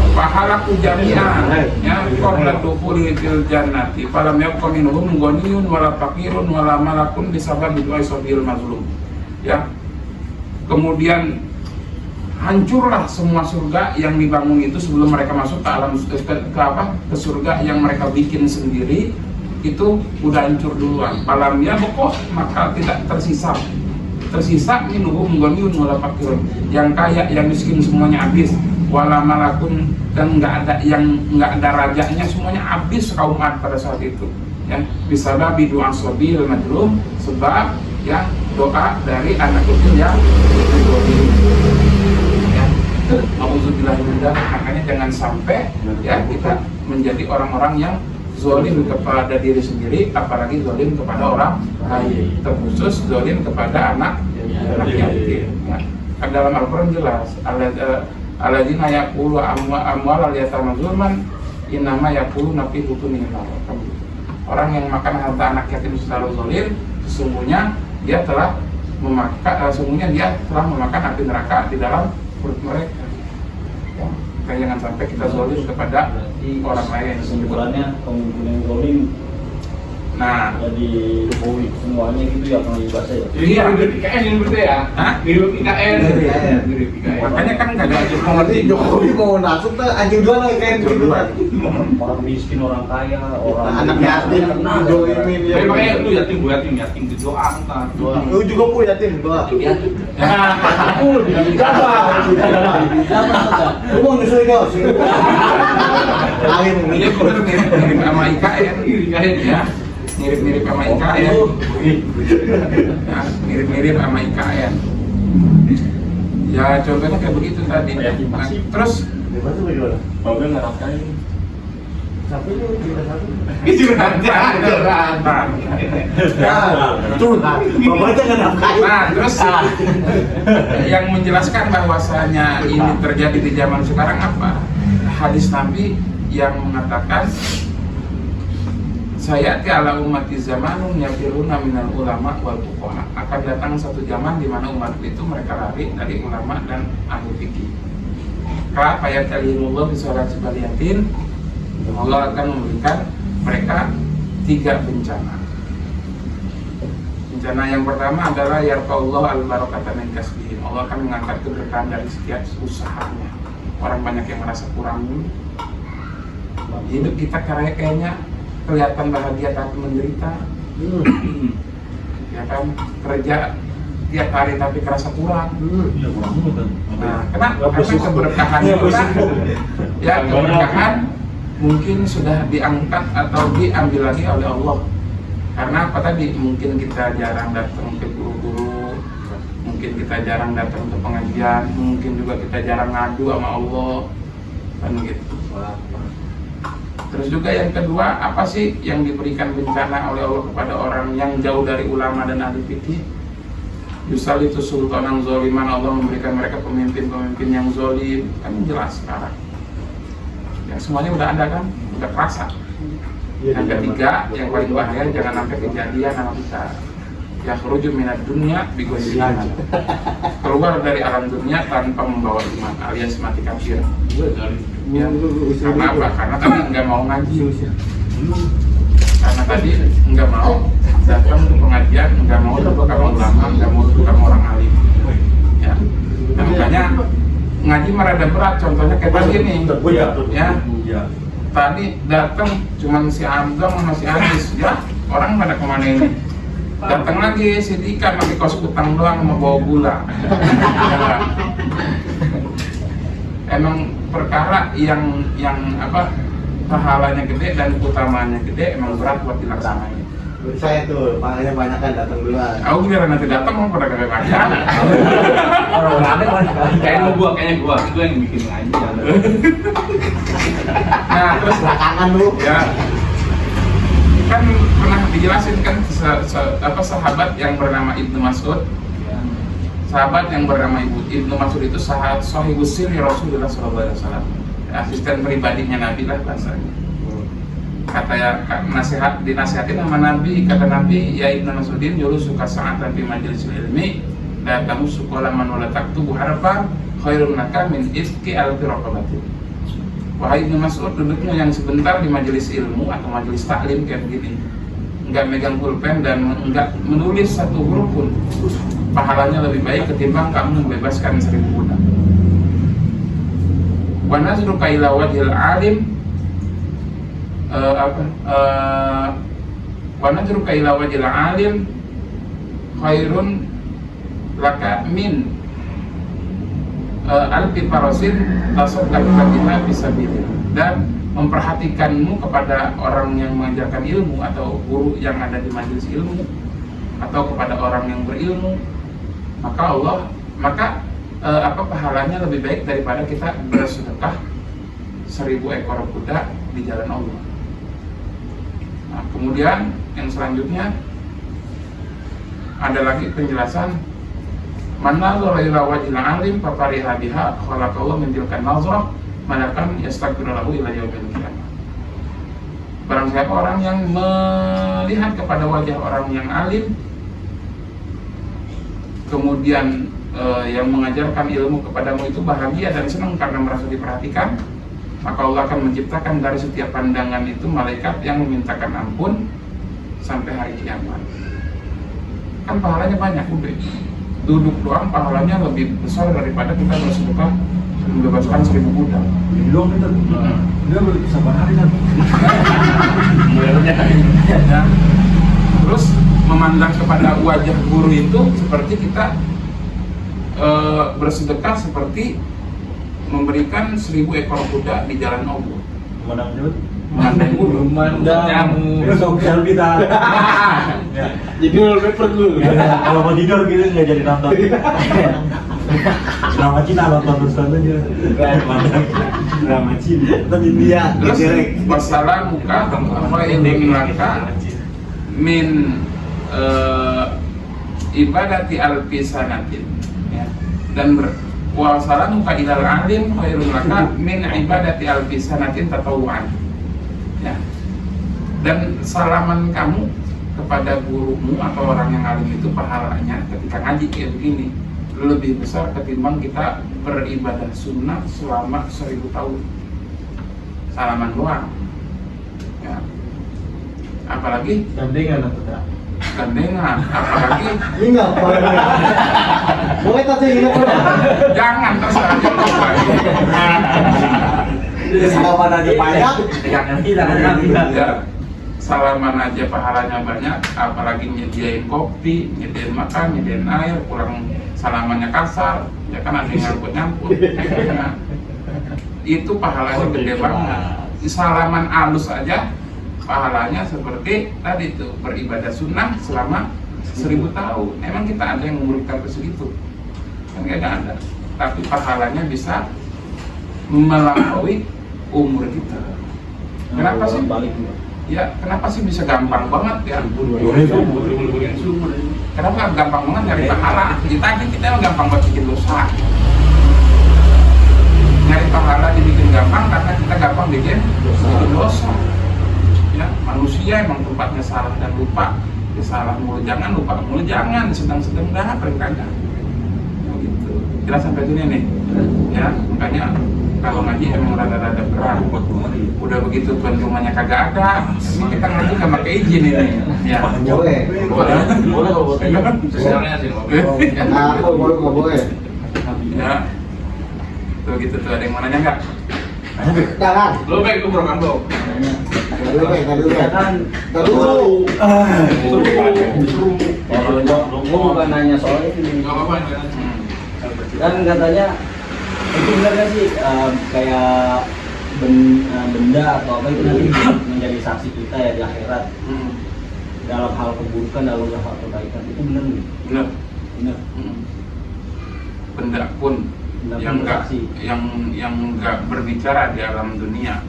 B: Pahalaku jami'an, ya, qabla dukhuli fil jannati falam yabqa minhum ghaniyun wala faqirun wala malakun bisababi du'ai sabil mazlum. Ya. Kemudian hancurlah semua surga yang dibangun itu sebelum mereka masuk ke alam ke surga yang mereka bikin sendiri, itu udah hancur duluan. Falam yabqa, maka tidak tersisa minhum ghaniyun wala faqirun, yang kaya yang miskin semuanya habis, wala malakun, dan nggak ada rajanya, semuanya habis kaum Ad pada saat itu. Ya, bisababi doa sabil majlum, sebab ya doa dari anak kecil yang didolimi. Ya, auzubillah min dzalik. Makanya jangan sampai ya kita menjadi orang-orang yang zalim kepada diri sendiri, apalagi zalim kepada orang lain, terkhusus zalim kepada anak yatim. Ya. Dalam Al-Quran jelas, alladzina yaqulu amwal al-yatama zulman innama yaqulu nafi butunihim nar. Orang yang makan harta anak yatim secara zalim, sesungguhnya dia telah memakan api neraka di dalam perut mereka. Ya. Jangan sampai kita zalim kepada orang lain.
D: Kesimpulannya pemimpin yang zalim,
B: nah,
D: jadi Jokowi semuanya gitu ya kalau bahasa ya.
B: iya,
A: Mirip IKN ini berarti ya?
B: hah?
A: Mirip IKN. Mirip IKN.
B: Makanya kan nggak ada
C: Nanti Jokowi mau masuk tuh anjing dua lagi kayak gitu kan.
D: Orang miskin, orang kaya, orang
C: Anak yatim didolimin ya.
A: Tapi makanya lu yatim, gue yatim berdoa kan.
C: Lu juga pun yatim doa. Lu mau nyusul kau sih. Akhir
B: Ini
C: ini
B: mirip sama IKN ya, mirip sama IKN, ya, mirip sama IKN. Ya contohnya kayak begitu tadi. Nah, terus
D: Bangga nggak nafkahin.
C: Tapi lu kita satu.
A: Itu curhat.
C: Bapak jangan nafkahin.
B: Nah, terus yang menjelaskan bahwasanya ini terjadi di zaman sekarang apa? Hadis Nabi yang mengatakan sayati ala ummati zamanun yafiruna minal ulama wal fuqaha. Akan datang satu zaman di mana umat itu mereka lari dari ulama dan ahli fikih. Ka fayatalilullah bisalat sebaliatin. Allah akan memberikan mereka 3 bencana. Bencana yang pertama adalah yarfa'ullah al-barakata min kasbihim. Allah akan mengangkat keberkahan dari setiap usahanya. Orang banyak yang merasa kurang hidup kita kayaknya kelihatan bahagia tapi menderita. Ya kan, kerja tiap hari tapi kerasa kurang. Nah, kenapa? Karena keberkahan itu kan, ya keberkahan mungkin sudah diangkat atau diambil lagi oleh Allah. Karena apa tadi? Mungkin kita jarang datang ke guru-guru, mungkin kita jarang datang ke pengajian, mungkin juga kita jarang ngadu sama Allah, kan gitu. Terus juga yang kedua, apa sih yang diberikan bencana oleh Allah kepada orang yang jauh dari ulama dan ahli fikih? Yusal itu sultanan zoliman, Allah memberikan mereka pemimpin-pemimpin yang zolim, kan jelas sekarang. Ya semuanya udah ada kan, udah kerasa. Yang ketiga, yang paling bahaya, jangan sampai kejadian sama kita. Ya khruju minad dunya bighairi iman. Keluar dari alam dunia tanpa membawa iman, alias mati kafir. Ya, karena apa? Karena tadi nggak mau ngaji. Karena tadi nggak mau datang ke pengajian, nggak mau duduk sama ulama, nggak mau duduk sama orang alim. Ya, nah, makanya ngaji merada berat. Contohnya kayak tadi nih. Ya, tadi datang cuman si Amdong sama si Andis, ya orang pada kemana ini? Datang lagi si Dika pakai kos utang doang sama bawa gula. Ya, emang perkara yang apa pahalanya gede dan utamanya gede emang berat buat dilaksanain.
C: Saya tuh, makanya banyak kan datang duluan.
B: Aku kira nanti datang mau pada kagak ngajak.
A: Kayaknya gua itu yang bikin aja.
B: Nah terus
C: Belakangan lu.
B: ya kan pernah dijelasin kan sahabat yang bernama Ibnu Mas'ud. Sahabat yang bernama Ibnu Mas'ud itu sahabat sahibus sirri Rasulullah SAW, asisten pribadinya Nabi lah bahasanya. Kata ya dinasihatin sama Nabi, kata Nabi, ya Ibnu Mas'udin dulu suka sa'atan fi majlis ilmi dan kamu sekolah manula taktubu harfa khairun laka min ifki alfi raqabatin. Wahai Ibnu Mas'ud, dudukmu yang sebentar di majelis ilmu atau majelis taklim kayak begini, enggak megang pulpen dan enggak menulis satu huruf pun, pahalanya lebih baik ketimbang kamu membebaskan 1000 budak. Wa nazruka ila wajhil alim wa nazruka ila wajhil alim khairun laka min alfi farasin tasaddaqu biha fisabilillah. Dan memperhatikanmu kepada orang yang mengajarkan ilmu atau guru yang ada di majelis ilmu atau kepada orang yang berilmu, maka pahalanya lebih baik daripada kita bersedekah 1000 ekor kuda di jalan Allah. Nah, kemudian yang selanjutnya ada lagi penjelasan mana ila wajhil alim fafariha biha khalaqallahu min tilkan nazrah malakan yastaghfiru lahu ila yaumil qiyamah. Barang siapa orang yang melihat kepada wajah orang yang alim, kemudian yang mengajarkan ilmu kepadamu itu bahagia dan senang karena merasa diperhatikan, maka Allah akan menciptakan dari setiap pandangan itu malaikat yang memintakan ampun sampai hari kiamat. Kan pahalanya banyak, udah duduk doang pahalanya lebih besar daripada kita bersedekah membebaskan 1000 budak.
D: Belum itu. Dia baru sabar hari kan.
B: Ya. Terus memandang kepada wajah guru itu seperti kita bersedekah seperti memberikan 1000 ekor kuda di jalan Allah.
D: Memandang jauh.
B: Memandang guru.
D: Memandang. Sosial kita.
C: Jadi wallpaper dulu.
D: Kalau mau tidur gitu nggak jadi nonton. Drama Cina nonton terus aja. Drama Cina.
C: Nonton India.
B: Terus wassalamuka khairun laka min ibadati alfi sanatin, ya. Dan wassalamuka ilal alim khairun laka min ibadati alfi sanatin tatawuan, ya. Dan salaman kamu kepada gurumu atau orang yang alim itu pahalanya ketika ngaji kayak begini lebih besar ketimbang kita beribadah sunnah selama 1000 tahun salaman doang, ya. Apalagi
D: gandengan atau tidak?
B: gandengan, apalagi
C: Enggak, boleh tadi ini pernah.
B: jangan terserah coba.
C: Salaman aja banyak.
B: Ya, salaman aja pahalanya banyak, apalagi nyediain kopi, nyediain makan, nyediain air, pulang salamannya kasar, ya kan ada yang nyangkut. Ya. Itu pahalanya gede banget. Salaman halus aja pahalanya seperti tadi tuh beribadah sunnah selama 1000 tahun. Emang kita ada yang memberikan segitu? Kan gak ada. Tapi pahalanya bisa melampaui umur kita. Kenapa sih? Ya, kenapa sih bisa gampang banget ya? Kenapa gampang banget nyari pahala? Kita emang gampang banget bikin dosa. Nyari pahala dibikin gampang karena kita gampang bikin dosa. Ya, manusia emang tempatnya salah dan lupa. Ya, salah mulu jangan, lupa mulu jangan, sedang-sedang dah kadang-kadang. Ya, gitu. Jelas sampai sini nih. Ya, makanya kalau ngaji emang rada-rada berat. Udah begitu tuan rumahnya kagak ada, emang kita ngaji nggak pakai izin ini. Ya.
C: Boleh.
D: Boleh kalau buat
A: Sosialnya sih.
C: Boleh nggak boleh.
B: Ya. Tuh gitu tuh, ada yang mau nanya nggak?
C: Jangan.
A: Lo baik lu program lo.
F: kan
C: Terus.
F: kalau gua bukan nanya soal ini
A: Gak apa-apa kan.
F: kan katanya itu benar nggak sih kayak benda atau apa itu nanti menjadi saksi kita ya di akhirat dalam hal keburukan dalam hal kebaikan itu benar nih
B: Benar.
F: benar
B: Benda pun
F: Benda pun
B: yang enggak
F: bersaksi.
B: yang enggak berbicara di alam dunia.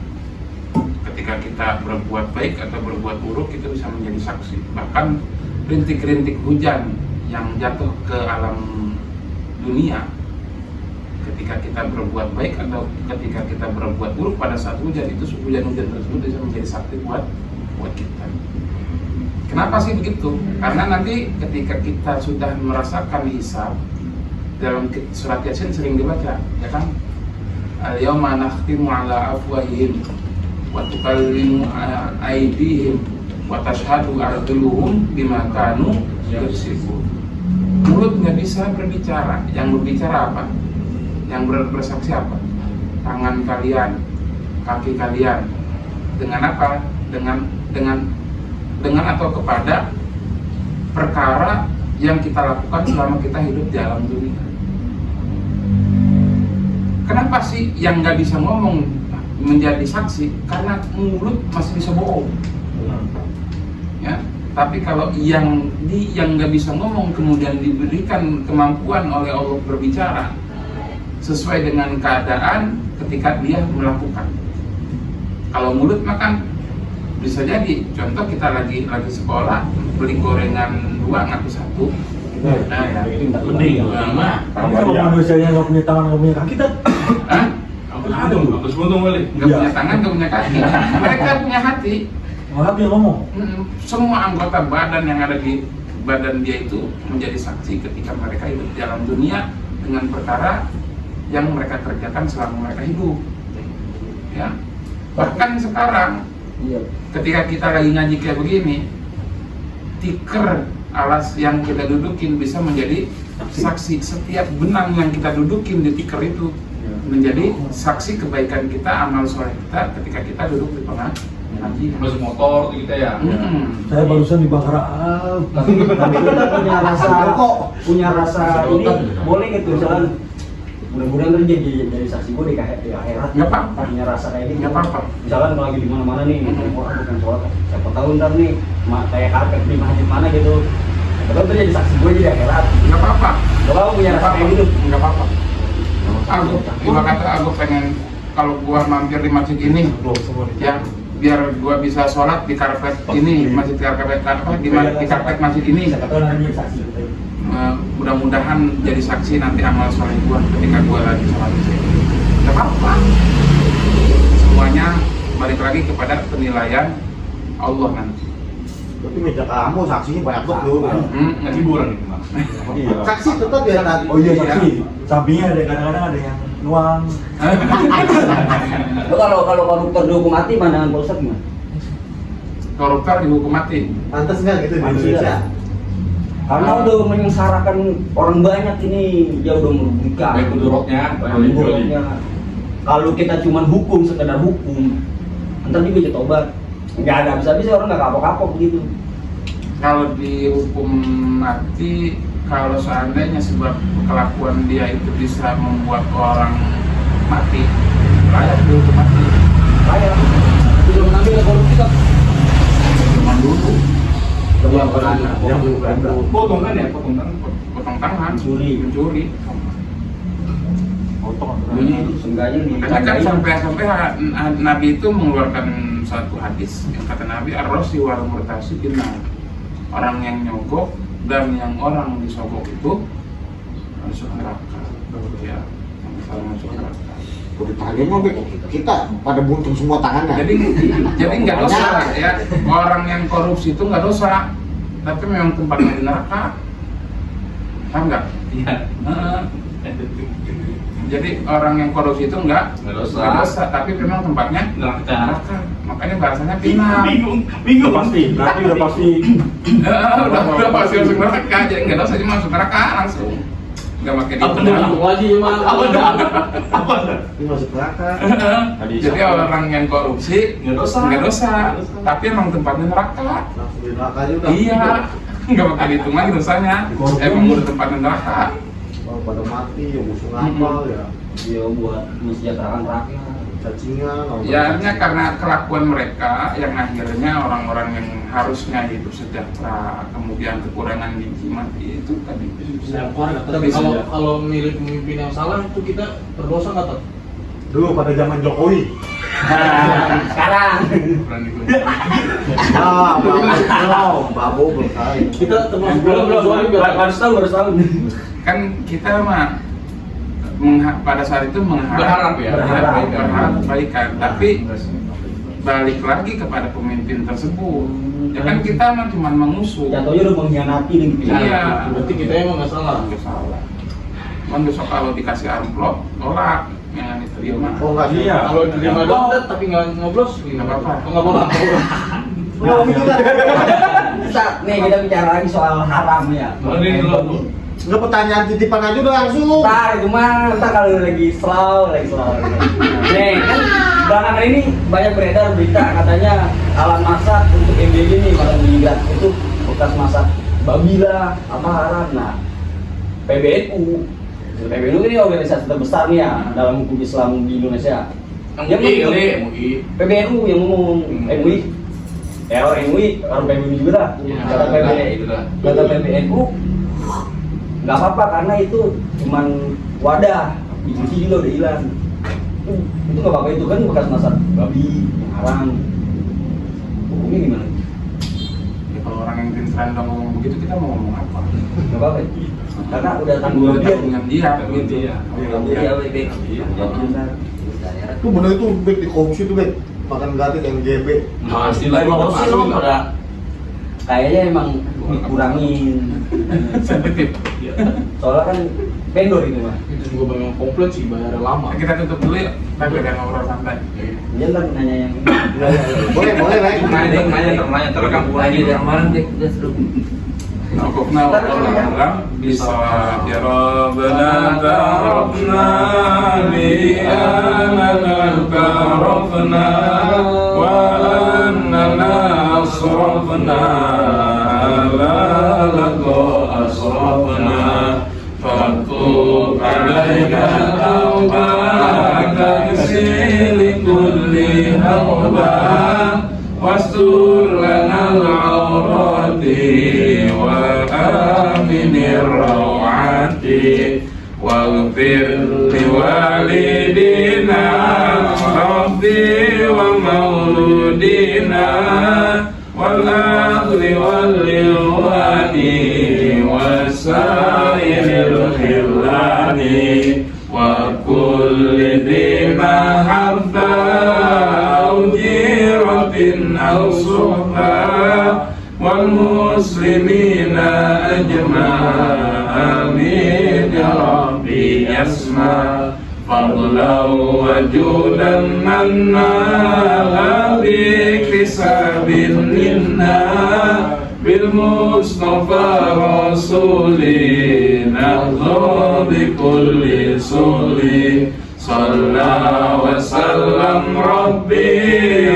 B: Ketika kita berbuat baik atau berbuat buruk itu bisa menjadi saksi. Bahkan rintik-rintik hujan yang jatuh ke alam dunia ketika kita berbuat baik atau ketika kita berbuat buruk pada saat hujan itu hujan-hujan tersebut bisa menjadi saksi buat kita. Kenapa sih begitu? Karena nanti ketika kita sudah merasakan hisab dalam surat Yasin sering dibaca, ya kan? Al-yawma nakhtimu ala afwahihim wa tukallimu aydihim wa tashhadu arjuluhum bima kanu yaksibun. Mulut nggak bisa berbicara, yang berbicara apa? Yang bersaksi apa? Tangan kalian, kaki kalian. Dengan apa? Dengan atau kepada perkara yang kita lakukan selama kita hidup di alam dunia. Kenapa sih yang nggak bisa ngomong menjadi saksi? Karena mulut masih bisa bohong. Ya, tapi kalau yang nggak bisa ngomong kemudian diberikan kemampuan oleh Allah berbicara sesuai dengan keadaan ketika dia melakukan. Kalau mulut makan bisa jadi, contoh kita lagi sekolah beli gorengan 2 ngaku 1. Nah, ya.
E: Mending lama.
D: Tapi kalau manusianya nggak punya tangan, nggak punya kaki, kita
B: Hah?
A: Ada terus untung kali.
B: Nggak punya tangan, nggak punya kaki. Mereka punya hati.
D: malah dia ngomong.
B: Semua anggota badan yang ada di badan dia itu menjadi saksi ketika mereka hidup di alam dunia dengan perkara yang mereka kerjakan selama mereka hidup. Ya. Bahkan sekarang ketika kita lagi ngaji kayak begini, tikar alas yang kita dudukin bisa menjadi saksi. Setiap benang yang kita dudukin di tikar itu menjadi saksi kebaikan kita, amal soleh kita ketika kita duduk di pengajian.
A: Masuk motor kita ya.
D: Saya barusan dibakar.
F: Tapi kita punya rasa ini boleh gitu misalkan mudah-mudahan terjadi jadi saksi gue di akhirat.
B: Nggak apa-apa.
F: Punya rasa kayak gitu.
B: Nggak apa-apa.
F: Misalkan kalau lagi di mana-mana nih, orang bukan sholat, siapa tahu ntar nih kayak karpet di masjid mana gitu. Siapa tahu terjadi saksi gue jadi akhirat.
B: Nggak apa-apa.
F: Kalau punya rasa kayak gitu,
B: Nggak apa-apa. Gua kata aku pengen kalau gua mampir di masjid ini, ya biar gua bisa sholat di karpet ini, masjid karpet apa di karpet masjid ini.
F: siapa tahu nanti jadi saksi.
B: Mudah-mudahan jadi saksi nanti amal soleh gua ketika gua lagi sholat di sini. Nggak apa-apa. Semuanya balik lagi kepada penilaian Allah nanti.
C: Tapi meja kamu saksinya banyak banget loh.
A: Nggak hiburan itu mas.
D: Iya.
C: Saksi tetap ya tadi.
D: Oh iya saksi. Sampingnya ada kadang-kadang ada yang nuang.
F: Lo kalau koruptor dihukum mati pandangan Pak Ustadz gimana?
B: Koruptor dihukum mati.
C: Pantas nggak gitu di
F: Pantas
C: Indonesia?
F: nggak? Karena udah menyengsarakan orang banyak ini, dia udah merugikan.
A: Baik mudorotnya,
F: Baik mudorotnya. Kalau kita cuma hukum, sekedar hukum, ntar juga jadi tobat. Nggak ada habis-habisnya orang nggak kapok-kapok gitu.
B: Kalau dihukum mati, kalau seandainya sebab kelakuan dia itu bisa membuat orang mati, layak dihukum mati.
F: Kayak belum mengambil korupsi kan?
B: Cuma dulu
A: Potong kan ya, potong kan.
B: potong tangan,
F: Mencuri. Seenggaknya di
B: Makanya kan sampai Nabi itu mengeluarkan satu hadis yang kata Nabi ar-rasi wal murtasi finnar. Orang yang nyogok dan yang orang disogok itu masuk neraka. Ya, masuk neraka.
C: Ditagih mah kita pada buntung semua tangannya.
B: Jadi nggak dosa ya. Orang yang korupsi itu nggak dosa, tapi memang tempatnya di neraka. Paham nggak?
A: Iya.
B: Jadi orang yang korupsi itu nggak dosa, tapi memang tempatnya
A: Neraka.
B: Makanya bahasanya final.
A: Bingung.
D: Pasti, berarti udah pasti.
B: Udah pasti masuk neraka, jadi nggak dosa, cuma masuk neraka langsung. nggak pakai
F: Apa
B: dihitungan.
F: dah? Lagi mah. Apa dah?
A: Apa?
C: Ini masuk neraka.
B: Jadi orang yang korupsi
A: Nggak dosa.
B: nggak dosa, tapi emang tempatnya neraka.
C: Langsung di neraka aja udah.
B: Iya, nggak pakai dihitungan dosanya. Emang udah tempatnya neraka.
C: Orang pada mati, ya musuh ngapal ya.
F: Dia buat mensejahterakan rakyat.
C: Cacingan. orang
B: Ya, artinya
C: bercaci.
B: karena kelakuan mereka yang akhirnya orang-orang yang harusnya hidup sejahtera, kemudian kekurangan gizi mati itu tadi.
G: Tapi kalau milih pemimpin yang salah itu kita berdosa nggak tuh?
D: Dulu pada zaman Jokowi.
F: Sekarang
B: Berani gue.
C: Babo berkali.
G: Kita termasuk
F: belum harus tahu.
B: Kan kita mah pada saat itu
A: Berharap ya?
B: berharap kebaikan, tapi balik lagi kepada pemimpin tersebut. Ya kan kita mah cuma mengusung.
F: Jatuhnya udah mengkhianati nih gitu.
B: Iya.
G: Berarti kita emang nggak salah.
B: Nggak salah. Cuman besok kalau dikasih amplop, tolak yang diterima.
C: Oh enggak sih.
D: Iya.
G: Kalau terima dompet tapi nggak ngoblos,
B: Nggak apa-apa.
G: Oh, nggak apa-apa.
F: Nih kita bicara lagi soal haram ya.
C: Enggak, pertanyaan titipan aja udah langsung.
F: Ntar itu mah ntar kalau lagi slow. Nih kan belakangan ini banyak beredar berita katanya alat masak untuk MBG nih makan meninggal itu bekas masak babi lah apa haram. Nah PBNU ini organisasi terbesar nih ya dalam hukum Islam di Indonesia.
A: MUI.
F: PBNU yang ngomong MUI. Ya orang MUI, orang PBNU juga lah. Kata PBNU nggak apa-apa karena itu cuman wadah, dicuci juga udah hilang. Itu nggak apa-apa, itu kan bekas masak babi yang haram. Hukumnya gimana?
B: Ya, kalau orang yang pintaran udah ngomong begitu, kita mau ngomong apa?
F: Nggak apa-apa. Karena udah tanggung jawab dia.
B: Tanggungan dia, gitu.
C: Itu bener itu baik di korupsi tuh baik. Makan gratis NGB.
A: Pasti lah.
F: Korupsi lo pada kayaknya emang dikurangin.
B: Sensitif.
F: Soalnya kan vendor itu mah.
G: Itu juga banyak komplain sih, bayarnya lama.
B: Kita tutup dulu ya, kita berikan ngobrol santai.
F: Dia ntar nanya yang ini.
C: Boleh baik.
A: Nanya terekam lagi dari kemarin deh, udah seru.
B: Waqafna wa qala bisa ya rabbana tarafna li anana tarafna wa annana asrafna la laqo asrafna fatub alaina tawbatan sili kulli hawba wastur lana al-awrati wa aminir rawati waghfir liwalidina rabbi wa mauludina wal ahli wal ilwani wasairil khillani wa kulli dhima habba أو صحبة والمسلمين أجمعين آمين يا ربي يسمع فضلا وجودا منا بكساب منا بالمصطفى رسولنا نرضى بكل سولي صلى وسلم ربي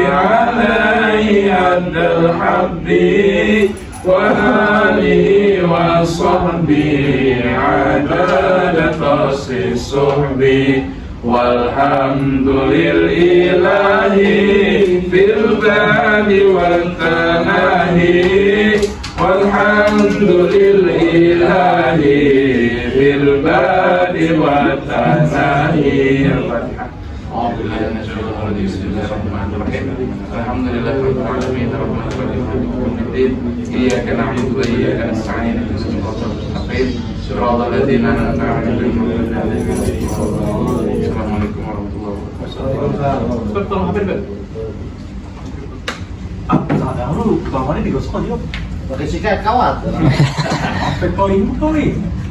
B: عليه عبد الحب وآله وصحبه عدد قص الصحب والحمد لله في البال والتناهي والحمد لله في البال والتناهي. Alhamdulillah rabbil alamin iyyaka na'budu wa iyyaka nasta'in ihdinas siratal mustaqim siratal ladzina an'amta 'alaihim ghairil maghdubi 'alaihim. Assalamualaikum warahmatullahi wabarakatuh.
G: Tolong hampir kan?
D: Sadar lu, kamarnya digosok aja.
C: Pakai sikat kawat.
D: Sampai poin.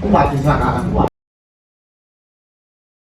C: Aku mati sana kuat.